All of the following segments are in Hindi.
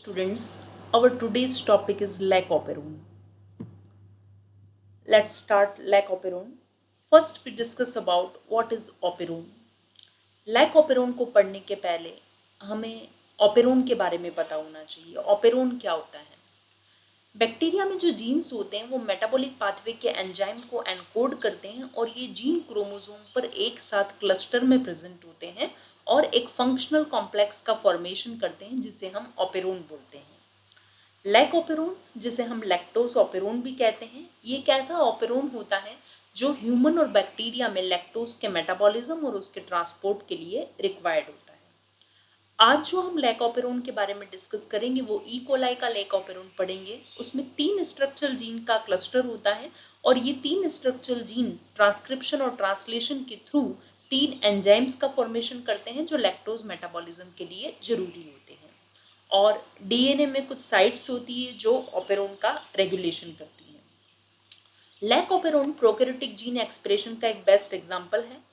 students, our today's topic is lac-operon. Let's start lac-operon. First, we discuss about what is operon. lac-operon को पढ़ने के पहले हमें operon के बारे में पता होना चाहिए. operon क्या होता है? बैक्टीरिया में जो जीन्स होते हैं वो मेटाबॉलिक पाथवे के एंजाइम को एनकोड करते हैं और ये जीन क्रोमोसोम पर एक साथ क्लस्टर में प्रेजेंट होते हैं और एक फंक्शनल कॉम्प्लेक्स का फॉर्मेशन करते हैं जिसे हम ऑपेरोन बोलते हैं. लैक-ओपेरोन, जिसे हम लैक्टोज ऑपेरोन भी कहते हैं, ये एक ऐसा ऑपेरोन होता है जो ह्यूमन और बैक्टीरिया में लैक्टोज के मेटाबॉलिज्म और उसके ट्रांसपोर्ट के लिए रिक्वायर्ड होता है. आज जो हम लैक-ओपेरोन के बारे में डिस्कस करेंगे वो ई कोलाई का लैक-ओपेरोन पढ़ेंगे. उसमें 3 स्ट्रक्चरल जीन का क्लस्टर होता है और ये 3 स्ट्रक्चरल जीन ट्रांसक्रिप्शन और ट्रांसलेशन के थ्रू 3 एंजाइम्स का फॉर्मेशन करते हैं जो लैक्टोज मेटाबॉलिज्म के लिए जरूरी होते हैं. और डीएनए में कुछ साइट्स होती है जो ऑपेरोन का रेगुलेशन करती हैं. लैक-ओपेरोन प्रोकैरियोटिक जीन एक्सप्रेशन का एक बेस्ट एग्जांपल है.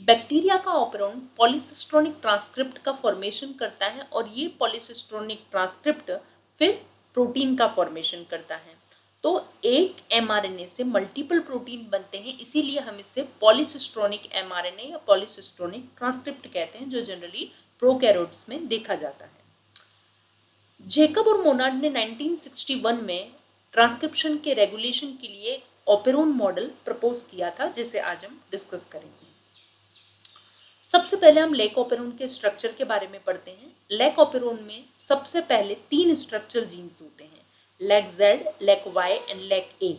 बैक्टीरिया का ऑपेरोन पॉलीसिस्ट्रोनिक ट्रांसक्रिप्ट का फॉर्मेशन करता है और ये पॉलीसिस्ट्रोनिक ट्रांसक्रिप्ट फिर प्रोटीन का फॉर्मेशन करता है. तो एक एमआरएनए से मल्टीपल प्रोटीन बनते हैं, इसीलिए हम इसे पॉलीसिस्ट्रोनिक एमआरएनए या पॉलीसिस्ट्रोनिक ट्रांसक्रिप्ट कहते हैं जो जनरली प्रोकैरियोट्स में देखा जाता है. जेकब और मोनार्ड ने 1961 में ट्रांसक्रिप्शन के रेगुलेशन के लिए ऑपेरोन मॉडल प्रपोज किया था जिसे आज हम डिस्कस करेंगे. सबसे पहले हम लैक-ओपेरोन के स्ट्रक्चर के बारे में पढ़ते हैं. लैक-ओपेरोन में सबसे पहले 3 स्ट्रक्चरल जीन्स होते हैं, लैक-जेड, लैक-वाई एंड लैक-ए.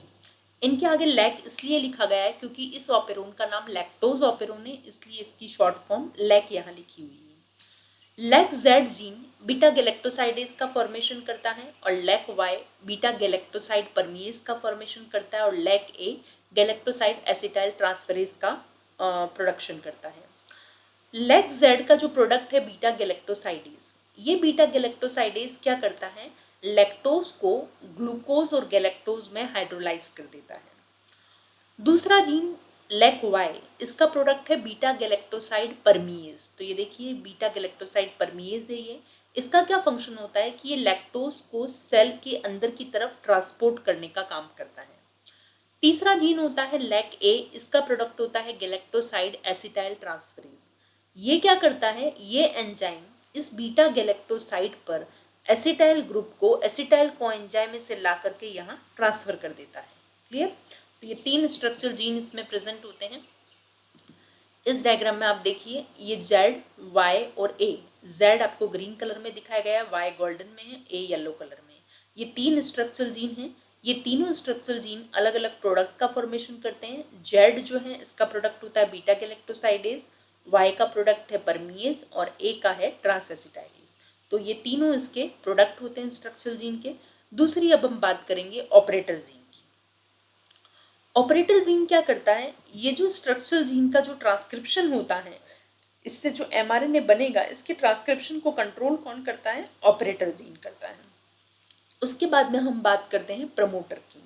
इनके आगे लैक इसलिए लिखा गया है क्योंकि इस ऑपेरोन का नाम लैक्टोज ऑपेरोन है, इसलिए इसकी शॉर्ट फॉर्म लैक यहाँ लिखी हुई है. लैक-जेड जीन बीटा गैलेक्टोसाइडेज का फॉर्मेशन करता है और लैक-वाई बीटा गैलेक्टोसाइड परमीएज का फॉर्मेशन करता है और लैक-ए गैलेक्टोसाइड एसिटाइल ट्रांसफरेज का प्रोडक्शन करता है. लैक-जेड का जो प्रोडक्ट है बीटा गैलेक्टोसाइडेज, ये बीटा गैलेक्टोसाइडेज क्या करता है, लैक्टोज को ग्लूकोज और गैलेक्टोज में हाइड्रोलाइज कर देता है. दूसरा जीन लैक-वाई, इसका प्रोडक्ट है बीटा गैलेक्टोसाइड परमीएज. तो ये देखिए बीटा गैलेक्टोसाइड परमीएज है ये. इसका क्या फंक्शन होता है कि ये लैक्टोज को सेल के अंदर की तरफ ट्रांसपोर्ट करने का काम करता है. तीसरा जीन होता है लैक-ए, इसका प्रोडक्ट होता है गैलेक्टोसाइड एसिटाइल ट्रांसफरेज. ये क्या करता है, ये एंजाइम इस बीटा गैलेक्टोसाइड पर एसिटाइल ग्रुप को एसिटाइल कोएंजाइम से ला करके यहाँ ट्रांसफर कर देता है. क्लियर? तो ये 3 स्ट्रक्चरल जीन इसमें प्रेजेंट होते हैं. इस डायग्राम में आप देखिए ये जेड, वाई और ए. जेड आपको ग्रीन कलर में दिखाया गया है, वाई गोल्डन में है, ए येलो कलर में. ये 3 स्ट्रक्चरल जीन हैं. ये तीनों स्ट्रक्चरल जीन अलग अलग प्रोडक्ट का फॉर्मेशन करते हैं. जेड जो है इसका प्रोडक्ट होता है बीटा गैलेक्टोसाइडेज, वाई का प्रोडक्ट है परमीएज और ए का है ट्रांसएसिटाइलेज. तो ये तीनों इसके प्रोडक्ट होते हैं स्ट्रक्चरल जीन के. दूसरी अब हम बात करेंगे ऑपरेटर जीन की. ऑपरेटर जीन क्या करता है, ये जो स्ट्रक्चरल जीन का जो ट्रांसक्रिप्शन होता है, इससे जो एमआरएनए बनेगा इसके ट्रांसक्रिप्शन को कंट्रोल कौन करता है, ऑपरेटर जीन करता है. उसके बाद में हम बात करते हैं प्रमोटर की.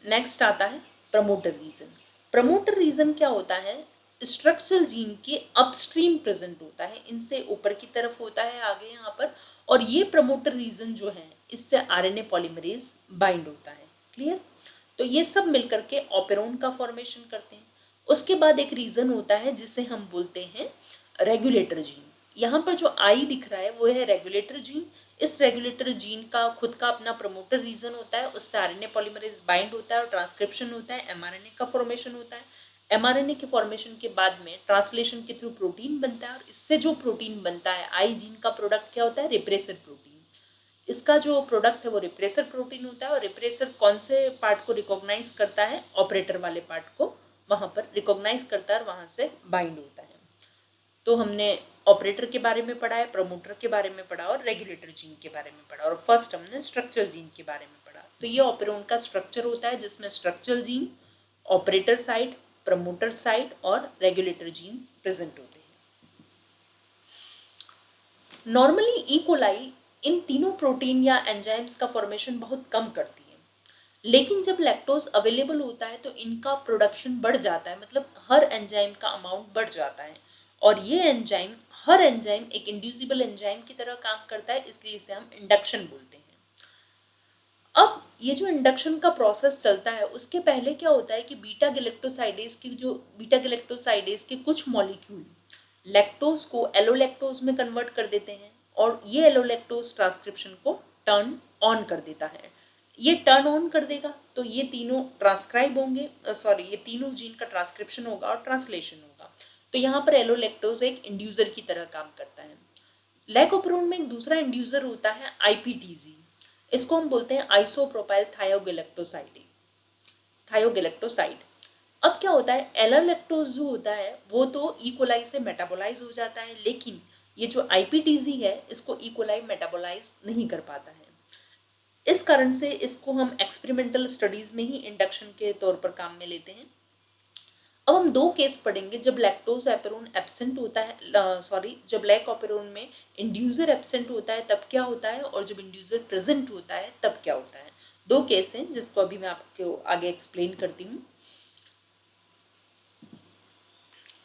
नेक्स्ट आता है प्रमोटर रीजन. प्रमोटर रीजन क्या होता है, स्ट्रक्चरल जीन के अपस्ट्रीम प्रेजेंट होता है, इनसे ऊपर की तरफ होता है आगे यहाँ पर. और ये प्रमोटर रीजन जो है इससे आरएनए पॉलीमरेज बाइंड होता है. क्लियर? तो ये सब मिलकर के ऑपेरोन का फॉर्मेशन करते हैं. उसके बाद एक रीजन होता है जिसे हम बोलते हैं रेगुलेटर जीन. यहाँ पर जो आई दिख रहा है वो है रेगुलेटर जीन. इस रेगुलेटर जीन का खुद का अपना प्रमोटर रीजन होता है, उससे आरएनए पॉलीमरेज बाइंड होता है और ट्रांसक्रिप्शन होता है, एमआरएनए का फॉर्मेशन होता है. एमआरएनए के फॉर्मेशन के बाद में ट्रांसलेशन के थ्रू प्रोटीन बनता है और इससे जो प्रोटीन बनता है, आई जीन का प्रोडक्ट क्या होता है, रिप्रेसर प्रोटीन. इसका जो प्रोडक्ट है वो रिप्रेसर प्रोटीन होता है और रिप्रेसर कौन से पार्ट को रिकॉग्नाइज करता है, ऑपरेटर वाले पार्ट को वहां पर रिकॉग्नाइज करता है और वहां से बाइंड होता है. तो हमने ऑपरेटर के बारे में पढ़ा है, प्रमोटर के बारे में पढ़ा और रेगुलेटर जीन के बारे में पढ़ा और फर्स्ट हमने स्ट्रक्चरल जीन के बारे में पढ़ा. तो ये ऑपेरोन का स्ट्रक्चर होता है जिसमें structural gene, operator site, promoter site और रेगुलेटर जीन्स प्रेजेंट होते हैं. नॉर्मली ई कोलाई इन तीनों प्रोटीन या एंजाइम्स का फॉर्मेशन बहुत कम करती है, लेकिन जब लैक्टोज अवेलेबल होता है तो इनका प्रोडक्शन बढ़ जाता है, मतलब हर एंजाइम का अमाउंट बढ़ जाता है और ये एंजाइम हर एंजाइम एक इंड्यूसिबल एंजाइम की तरह काम करता है, इसलिए इसे हम इंडक्शन बोलते हैं। अब ये जो इंडक्शन का प्रोसेस चलता है उसके पहले क्या होता है कि बीटा गैलेक्टोसाइडेज के कुछ मॉलिक्यूल लैक्टोज को एलोलैक्टोज में कन्वर्ट कर देते हैं और ये एलोलैक्टोज ट्रांसक्रिप्शन को टर्न ऑन कर देता है। ये टर्न ऑन कर देगा तो ये तीनों ट्रांसक्राइब होंगे, ये तीनों जीन का ट्रांसक्रिप्शन होगा और ट्रांसलेशन होगा। तो यहाँ पर एलोलैक्टोज एक इंड्यूसर की तरह काम करता है। लैकोपेरोन में एक दूसरा इंड्यूसर होता है आईपीटीजी। इसको हम बोलते हैं आइसोप्रोपाइल थायोगैलेक्टोसाइड। अब क्या होता है, एलोलैक्टोज जो होता है वो तो इकोलाई से मेटाबोलाइज हो जाता है, लेकिन ये जो आईपीटीजी है इसको इकोलाई मेटाबोलाइज नहीं कर पाता है। इस कारण से इसको हम एक्सपेरिमेंटल स्टडीज में ही इंडक्शन के तौर पर काम में लेते हैं। अब हम दो केस पढ़ेंगे जब लैक्टोज एपेरोन एब्सेंट होता है, जब लैकोपेरोन में इंड्यूसर एब्सेंट होता है तब क्या होता है, और जब इंड्यूसर प्रेजेंट होता है तब क्या होता है। दो केस हैं जिसको अभी मैं आपको आगे एक्सप्लेन करती हूँ।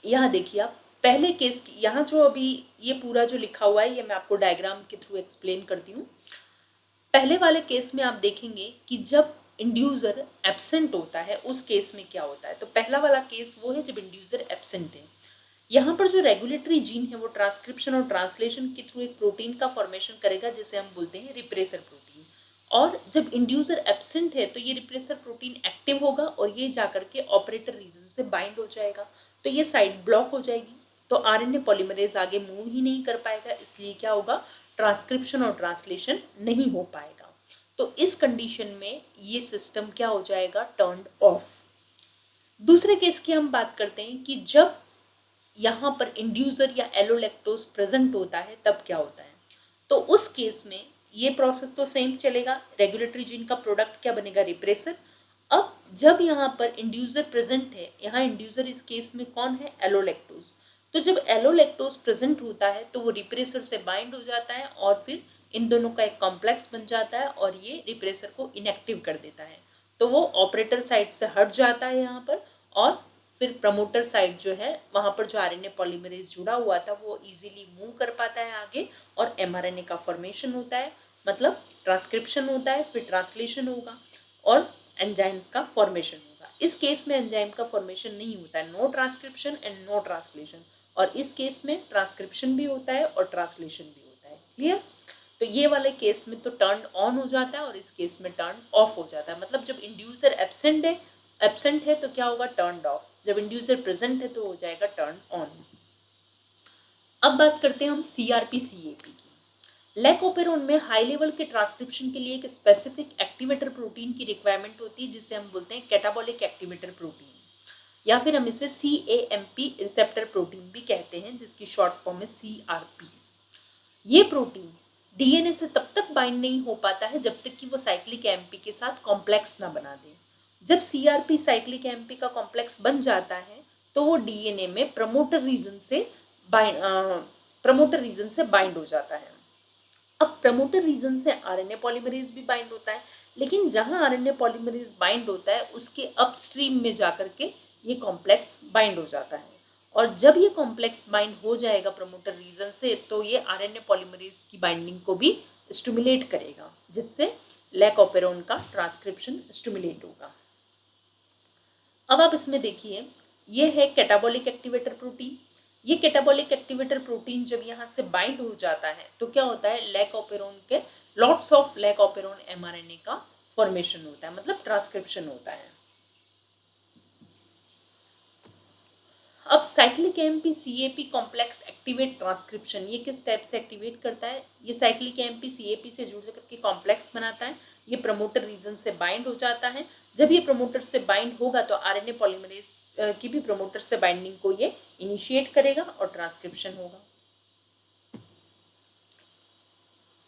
यहाँ देखिए आप पहले केस की, यहाँ जो अभी ये पूरा जो लिखा हुआ है ये मैं आपको डायग्राम के थ्रू एक्सप्लेन करती हूँ। पहले वाले केस में आप देखेंगे कि जब इंड्यूसर एब्सेंट होता है उस केस में क्या होता है। तो पहला वाला केस वो है जब इंड्यूसर एब्सेंट है। यहाँ पर जो रेगुलेटरी जीन है वो ट्रांसक्रिप्शन और ट्रांसलेशन के थ्रू एक प्रोटीन का फॉर्मेशन करेगा जिसे हम बोलते हैं रिप्रेसर प्रोटीन। और जब इंड्यूसर एब्सेंट है तो ये रिप्रेसर प्रोटीन एक्टिव होगा और ये जाकर के ऑपरेटर रीजन से बाइंड हो जाएगा, तो ये साइड ब्लॉक हो जाएगी, तो आरएनए पॉलीमरेज आगे मूव ही नहीं कर पाएगा, इसलिए क्या होगा, ट्रांसक्रिप्शन और ट्रांसलेशन नहीं हो पाएगा। तो इस कंडीशन में ये सिस्टम क्या हो जाएगा, टर्न्ड ऑफ। दूसरे केस की हम बात करते हैं कि जब यहाँ पर इंड्यूसर या एलोलैक्टोज प्रेजेंट होता है तब क्या होता है। तो उस केस में ये प्रोसेस तो सेम चलेगा, रेगुलेटरी जीन का प्रोडक्ट क्या बनेगा, रिप्रेसर। अब जब यहाँ पर इंड्यूसर प्रेजेंट है, यहाँ इंड्यूसर इस केस में कौन है, एलोलैक्टोज। तो जब एलोलैक्टोज प्रेजेंट होता है तो वो रिप्रेसर से बाइंड हो जाता है और फिर इन दोनों का एक कॉम्प्लेक्स बन जाता है और ये रिप्रेसर को इनएक्टिव कर देता है। तो वो ऑपरेटर साइड से हट जाता है यहाँ पर, और फिर प्रमोटर साइड जो है वहाँ पर जो आरएनए पॉलीमरेज जुड़ा हुआ था वो इजीली मूव कर पाता है आगे और एमआरएनए का फॉर्मेशन होता है, मतलब ट्रांसक्रिप्शन होता है, फिर ट्रांसलेशन होगा और एंजाइम्स का फॉर्मेशन होगा। इस केस में एंजाइम का फॉर्मेशन नहीं होता है, no transcription and no translation, और इस केस में ट्रांसक्रिप्शन भी होता है और ट्रांसलेशन भी होता है। क्लियर। तो ये वाले केस में तो टर्न ऑन हो जाता है और इस केस में टर्न ऑफ हो जाता है। मतलब जब इंड्यूसर एब्सेंट है तो क्या होगा, टर्न ऑफ। जब इंड्यूसर प्रेजेंट है तो हो जाएगा टर्न ऑन। अब बात करते हैं हम सीआरपी सीएपी की। लैकोपेरोन में हाई लेवल के ट्रांसक्रिप्शन के लिए एक स्पेसिफिक एक्टिवेटर प्रोटीन की रिक्वायरमेंट होती है जिसे हम बोलते हैं कैटाबॉलिक एक्टिवेटर प्रोटीन, या फिर हम इसे CAMP रिसेप्टर प्रोटीन भी कहते हैं जिसकी शॉर्ट फॉर्म है CRP। ये प्रोटीन डीएनए से तब तक बाइंड नहीं हो पाता है जब तक कि वो साइक्लिक एमपी के साथ कॉम्प्लेक्स ना बना दे। जब सीआरपी साइक्लिक एमपी का कॉम्प्लेक्स बन जाता है तो वो डीएनए में प्रमोटर रीजन से बाइंड हो जाता है। अब प्रमोटर रीजन से आरएनए पॉलीमरेज भी बाइंड होता है, लेकिन जहां आरएनए पॉलीमरेज बाइंड होता है उसके अपस्ट्रीम में जाकर के ये कॉम्प्लेक्स बाइंड हो जाता है, और जब ये कॉम्प्लेक्स बाइंड हो जाएगा प्रमोटर रीजन से तो ये आरएनए पॉलीमरेज की बाइंडिंग को भी स्टिमुलेट करेगा, जिससे लैकोपेरोन का ट्रांसक्रिप्शन स्टिमुलेट होगा। अब आप इसमें देखिए, ये है कैटाबॉलिक एक्टिवेटर प्रोटीन। ये कैटाबॉलिक एक्टिवेटर प्रोटीन जब यहाँ से बाइंड हो जाता है तो क्या होता है, लैकोपेरोन के लॉट्स ऑफ लैकोपेरोन एमआरएनए का फॉर्मेशन होता है, मतलब ट्रांसक्रिप्शन होता है। अब cyclic MP CAP complex activate transcription ये किस टाइप से एक्टिवेट करता है, ये साइक्लिक एमपी सीएपी से जुड़ करके कॉम्प्लेक्स बनाता है, ये प्रमोटर रीजन से बाइंड हो जाता है। जब ये प्रमोटर से बाइंड होगा तो आरएनए पॉलीमरेज की भी प्रमोटर से बाइंडिंग को ये इनिशिएट करेगा और ट्रांसक्रिप्शन होगा।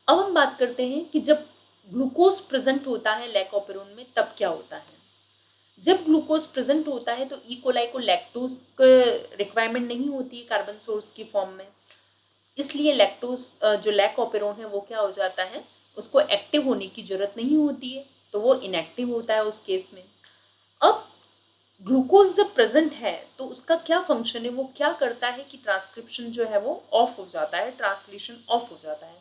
अब हम बात करते हैं कि जब ग्लूकोज प्रेजेंट होता है लैकोपेरोन में तब क्या होता है। जब ग्लूकोज प्रेजेंट होता है तो इकोलाई को लैक्टोज रिक्वायरमेंट नहीं होती है कार्बन सोर्स की फॉर्म में, इसलिए लैक्टोज जो लैकोपेरोन है वो क्या हो जाता है, उसको एक्टिव होने की जरूरत नहीं होती है, तो वो इनएक्टिव होता है उस केस में। अब ग्लूकोज जब प्रेजेंट है तो उसका क्या फंक्शन है, वो क्या करता है कि ट्रांसक्रिप्शन जो है वो ऑफ हो जाता है, ट्रांसलेशन ऑफ हो जाता है।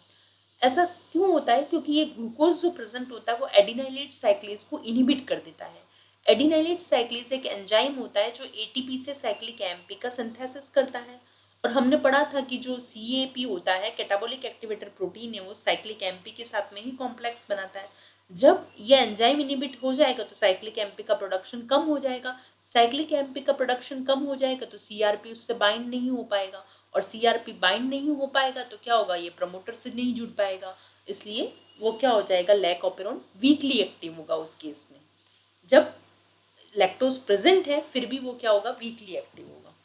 ऐसा क्यों होता है? क्योंकि ये ग्लूकोज जो प्रेजेंट होता है वो एडिनाइलेट साइक्लेज को इनहिबिट कर देता है। एडिनाइलेट साइक्लेज एक एंजाइम होता है जो एटीपी से साइक्लिक एएमपी का सिंथेसिस करता है। और हमने पढ़ा था कि जो सीएपी होता है, कैटाबोलिक एक्टिवेटर प्रोटीन है, वो साइक्लिक एएमपी के साथ में ही कॉम्प्लेक्स बनाता है। जब ये एंजाइम इनहिबिट हो जाएगा तो साइक्लिक एएमपी का प्रोडक्शन कम हो जाएगा। साइक्लिक एएमपी का प्रोडक्शन कम हो जाएगा तो सीआरपी उससे बाइंड नहीं हो पाएगा, और सीआरपी बाइंड नहीं हो पाएगा तो क्या होगा, ये प्रमोटर से नहीं जुड़ पाएगा, इसलिए वो क्या हो जाएगा, लैक ऑपेरोन वीकली एक्टिव होगा उस केस में। जब लैक्टोज प्रेजेंट है फिर भी वो क्या होगा, वीकली एक्टिव होगा।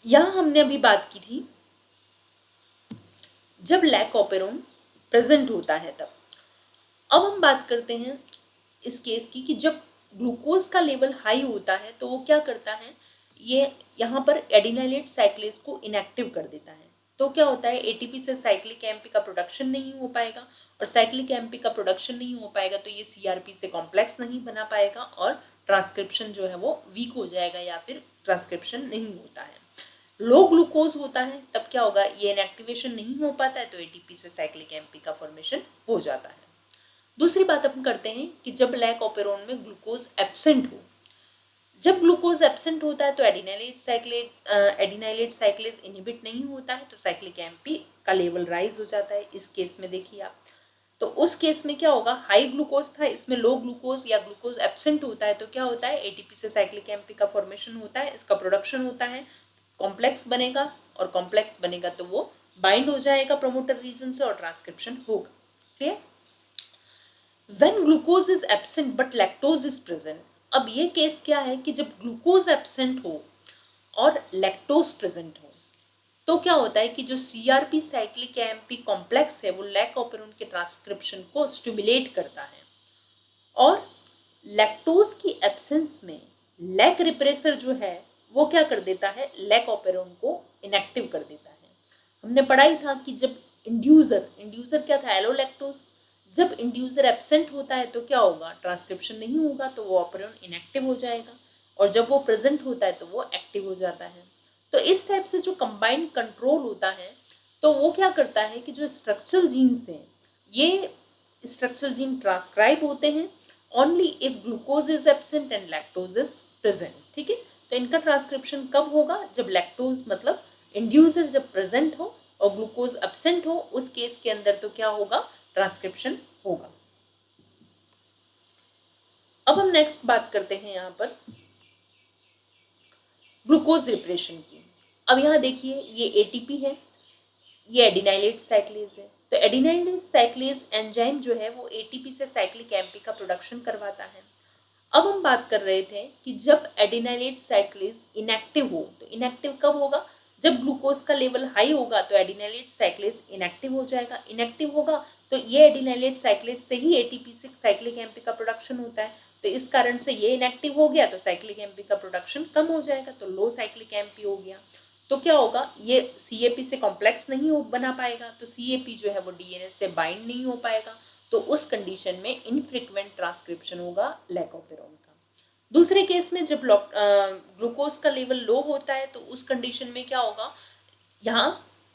यहां हमने अभी बात की थी जब लैक ऑपेरोन प्रेजेंट होता है तब। अब हम बात करते हैं इस केस की कि जब ग्लूकोज का लेवल हाई होता है तो वो क्या करता है, ये यहाँ पर एडिनाइलेट साइक्लेज को इनएक्टिव कर देता है। तो क्या होता है, एटीपी से साइक्लिक एएमपी का प्रोडक्शन नहीं हो पाएगा, और साइक्लिक एएमपी का प्रोडक्शन नहीं हो पाएगा तो ये सीआरपी से कॉम्प्लेक्स नहीं बना पाएगा, और ट्रांसक्रिप्शन जो है वो वीक हो जाएगा या फिर ट्रांसक्रिप्शन नहीं होता है। लो ग्लूकोज होता है तब क्या होगा, ये इनएक्टिवेशन नहीं हो पाता है तो एटीपी से साइक्लिक एएमपी का फॉर्मेशन हो जाता है। दूसरी बात अपन करते हैं कि जब लैक ऑपेरोन में ग्लूकोज एब्सेंट हो। जब ग्लूकोज एब्सेंट होता है तो एडिनाइलेट साइक्लेज इनहिबिट नहीं होता है तो साइक्लिक एएमपी का लेवल राइज हो जाता है। इस केस में देखिए आप, तो उस केस में क्या होगा, हाई ग्लूकोज था, इसमें लो ग्लूकोज या ग्लूकोज एब्सेंट होता है तो क्या होता है, एटीपी से साइक्लिक एएमपी का फॉर्मेशन होता है, इसका प्रोडक्शन होता है, कॉम्प्लेक्स बनेगा, और कॉम्प्लेक्स बनेगा तो वो बाइंड हो जाएगा प्रमोटर रीजन से और ट्रांसक्रिप्शन होगा। Clear? When glucose is absent but lactose is present, अब ये केस क्या है कि जब ग्लूकोज एब्सेंट हो और लैक्टोज प्रेजेंट हो तो क्या होता है कि जो सीआरपी साइक्लिक एएमपी कॉम्प्लेक्स है वो लैक ऑपेरोन के ट्रांसक्रिप्शन को स्टिमुलेट करता है, और लैक्टोज की एब्सेंस में लैक रिप्रेसर जो है वो क्या कर देता है, लैक ऑपेरोन को इनएक्टिव कर देता है। हमने पढ़ा ही था कि जब इंड्यूसर क्या था, एलोलैक्टोज, जब इंड्यूसर एब्सेंट होता है तो क्या होगा, ट्रांसक्रिप्शन नहीं होगा तो वो ऑपेरोन इनएक्टिव हो जाएगा, और जब वो प्रेजेंट होता है तो वो एक्टिव हो जाता है। तो इस टाइप से जो कंबाइंड कंट्रोल होता है तो वो क्या करता है कि जो स्ट्रक्चरल जीन्स हैं, ये स्ट्रक्चरल जीन ट्रांसक्राइब होते हैं only if glucose is absent and lactose is present. ठीक है, तो इनका ट्रांसक्रिप्शन कब होगा, जब लैक्टोज मतलब इंड्यूसर जब प्रेजेंट हो और ग्लूकोज एब्सेंट हो, उस केस के अंदर तो क्या होगा, ट्रांसक्रिप्शन होगा। अब हम नेक्स्ट बात करते हैं यहाँ पर ग्लूकोज रिप्रेशन की। अब यहाँ देखिए ये एटीपी है, ये एडिनाइलेट साइक्लेज है, तो एडिनाइलेट साइक्लेज एंजाइम जो है वो एटीपी से साइक्लिक एएमपी का प्रोडक्शन करवाता है। अब हम बात कर रहे थे कि जब एडिनाइलेट साइक्लेज इनएक्टिव हो, तो इनएक्टिव कब होगा, जब ग्लूकोज का लेवल हाई होगा तो एडिनाइलेट साइक्लेज इनएक्टिव हो जाएगा। इनएक्टिव होगा तो ये एडिनाइलेट साइक्लेज से ही एटीपी से साइक्लिक एएमपी का प्रोडक्शन होता है, तो इस कारण से ये इनएक्टिव हो गया तो साइक्लिक एएमपी का प्रोडक्शन कम हो जाएगा, तो लो साइक्लिक एएमपी हो गया। तो क्या होगा, ये सीएपी से कॉम्प्लेक्स नहीं हो बना पाएगा, तो सीएपी जो है वो डीएनए से बाइंड नहीं हो पाएगा, तो उस कंडीशन में इनफ्रीक्वेंट ट्रांसक्रिप्शन होगा लैक ऑपेरोन का। दूसरे केस में जब ग्लूकोज का लेवल लो होता है तो उस कंडीशन में क्या होगा, यहाँ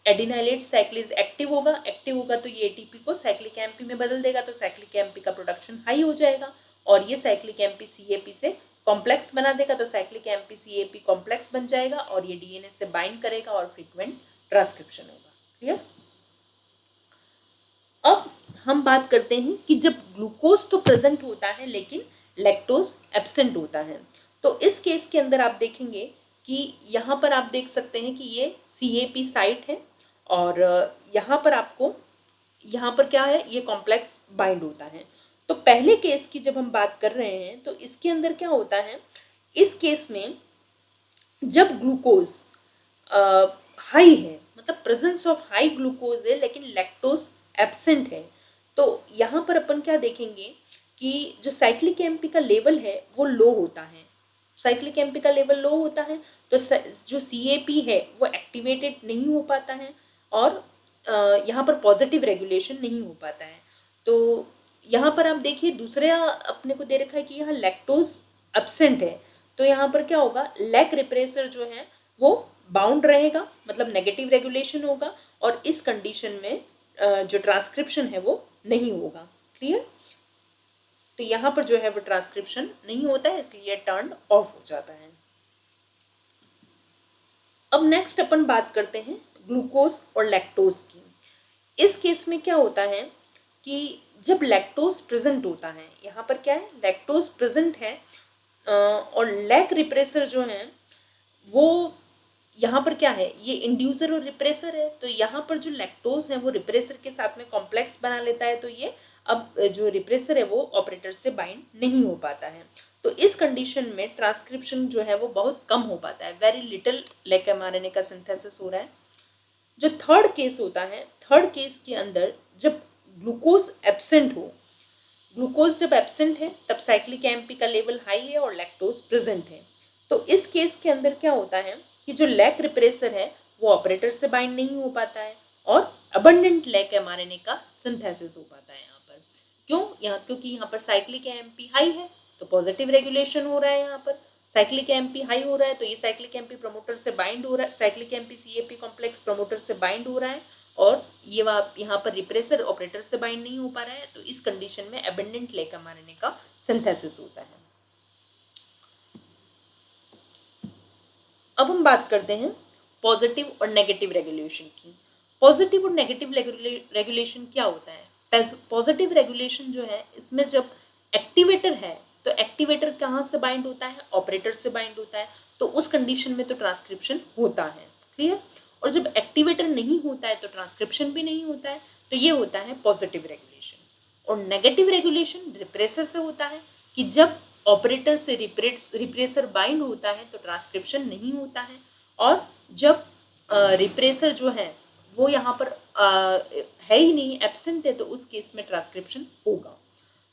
एडिनाइलेट साइक्लेज एक्टिव होगा तो ये एटीपी को साइक्लिक एएमपी में बदल देगा, तो साइक्लिक एएमपी का प्रोडक्शन हाई हो जाएगा, और ये साइक्लिक एएमपी सीएपी से कॉम्प्लेक्स बना देगा, तो साइक्लिक एएमपी सीएपी कॉम्प्लेक्स बन जाएगा और ये डीएनए से बाइंड करेगा और फ्रीक्वेंट ट्रांसक्रिप्शन होगा। क्लियर? अब हम बात करते हैं कि जब ग्लूकोज तो प्रेजेंट होता है लेकिन लैक्टोज एब्सेंट होता है, तो इस केस के अंदर आप देखेंगे कि यहाँ पर आप देख सकते हैं कि ये सीएपी साइट है, और यहाँ पर आपको यहाँ पर क्या है, ये कॉम्प्लेक्स बाइंड होता है। तो पहले केस की जब हम बात कर रहे हैं तो इसके अंदर क्या होता है, इस केस में जब ग्लूकोज हाई है, मतलब प्रेजेंस ऑफ हाई ग्लूकोज है लेकिन लैक्टोज एब्सेंट है, तो यहाँ पर अपन क्या देखेंगे कि जो साइक्लिक एएमपी का लेवल है वो लो होता है। साइक्लिक एएमपी का लेवल लो होता है तो जो सीएपी है वो एक्टिवेटेड नहीं हो पाता है, और यहाँ पर पॉजिटिव रेगुलेशन नहीं हो पाता है। तो यहाँ पर आप देखिए दूसरा अपने को दे रखा है कि यहाँ लैक्टोज एब्सेंट है, तो यहाँ पर क्या होगा, लैक रिप्रेसर जो है वो बाउंड रहेगा, मतलब नेगेटिव रेगुलेशन होगा, और इस कंडीशन में जो ट्रांसक्रिप्शन है वो नहीं होगा। क्लियर? तो यहाँ पर जो है वो ट्रांसक्रिप्शन नहीं होता है, इसलिए टर्न ऑफ हो जाता है। अब नेक्स्ट अपन बात करते हैं ग्लूकोज और लैक्टोज की। इस केस में क्या होता है कि जब लैक्टोज प्रेजेंट होता है, यहाँ पर क्या है, लैक्टोज प्रेजेंट है और लैक रिप्रेसर जो है वो यहाँ पर क्या है, ये इंड्यूसर और रिप्रेसर है, तो यहाँ पर जो लैक्टोज है वो रिप्रेसर के साथ में कॉम्प्लेक्स बना लेता है, तो ये अब जो रिप्रेसर है वो ऑपरेटर से बाइंड नहीं हो पाता है। तो इस कंडीशन में ट्रांसक्रिप्शन जो है वो बहुत कम हो पाता है, वेरी लिटिल लैक एमआरएनए का सिंथेसिस हो रहा है। जो थर्ड केस होता है, थर्ड केस के अंदर जब ग्लूकोज एब्सेंट हो, ग्लूकोज जब एब्सेंट है तब साइक्लिक एएमपी का लेवल हाई है और लैक्टोज प्रेजेंट है, तो इस केस के अंदर क्या होता है कि जो लैक रिप्रेसर है वो ऑपरेटर से बाइंड नहीं हो पाता है और अबंडेंट लैक एमआरएनए का सिंथेसिस हो पाता है यहाँ पर। क्यों? क्योंकि यहाँ पर साइक्लिक एएमपी हाई है, तो पॉजिटिव रेगुलेशन हो रहा है। यहाँ पर साइक्लिक एएमपी हाई हो रहा है, तो ये साइक्लिक एएमपी प्रमोटर से बाइंड हो रहा है, cyclic AMP CAP complex promoter से बाइंड हो रहा है, और ये यहाँ पर रिप्रेसर ऑपरेटर से बाइंड नहीं हो पा रहा है, तो इस कंडीशन में अबंडेंट लैक एमआरएनए का सिंथेसिस होता है। अब हम बात करते हैं पॉजिटिव और नेगेटिव रेगुलेशन की। पॉजिटिव और नेगेटिव रेगुलेशन क्या होता है? पॉजिटिव रेगुलेशन जो है, इसमें जब एक्टिवेटर है तो एक्टिवेटर कहाँ से बाइंड होता है? ऑपरेटर से बाइंड होता है, तो उस कंडीशन में तो ट्रांसक्रिप्शन होता है। क्लियर? और जब एक्टिवेटर नहीं होता है तो ट्रांसक्रिप्शन भी नहीं होता है, तो ये होता है पॉजिटिव रेगुलेशन। और नेगेटिव रेगुलेशन रिप्रेसर से होता है कि जब ऑपरेटर से रिप्रेसर बाइंड होता है तो ट्रांसक्रिप्शन नहीं होता है, और जब रिप्रेसर जो है वो यहाँ पर है ही नहीं, एब्सेंट है, तो उस केस में ट्रांसक्रिप्शन होगा।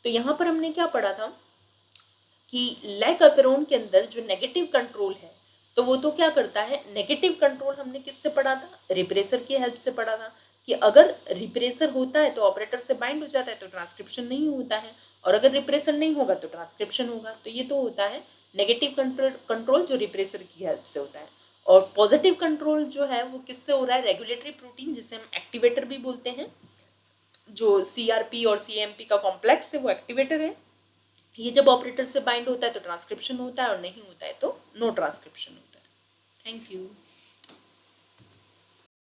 तो यहाँ पर हमने क्या पढ़ा था कि लैक अपेरोन के अंदर जो नेगेटिव कंट्रोल है, तो वो तो क्या करता है, नेगेटिव कंट्रोल हमने किससे पढ़ा था? रिप्रेसर की हेल्प से पढ़ा था कि अगर रिप्रेसर होता है तो ऑपरेटर से बाइंड हो जाता है, तो ट्रांसक्रिप्शन नहीं होता है, और अगर रिप्रेसर नहीं होगा तो ट्रांसक्रिप्शन होगा। तो ये तो होता है नेगेटिव कंट्रोल जो रिप्रेसर की हेल्प से होता है। और पॉजिटिव कंट्रोल जो है वो किससे हो रहा है? रेगुलेटरी प्रोटीन, जिसे हम एक्टिवेटर भी बोलते हैं, जो सीआरपी और सीएमपी का कॉम्प्लेक्स है वो एक्टिवेटर है। ये जब ऑपरेटर से बाइंड होता है तो ट्रांसक्रिप्शन होता है, और नहीं होता है तो नो ट्रांसक्रिप्शन होता है। Thank you.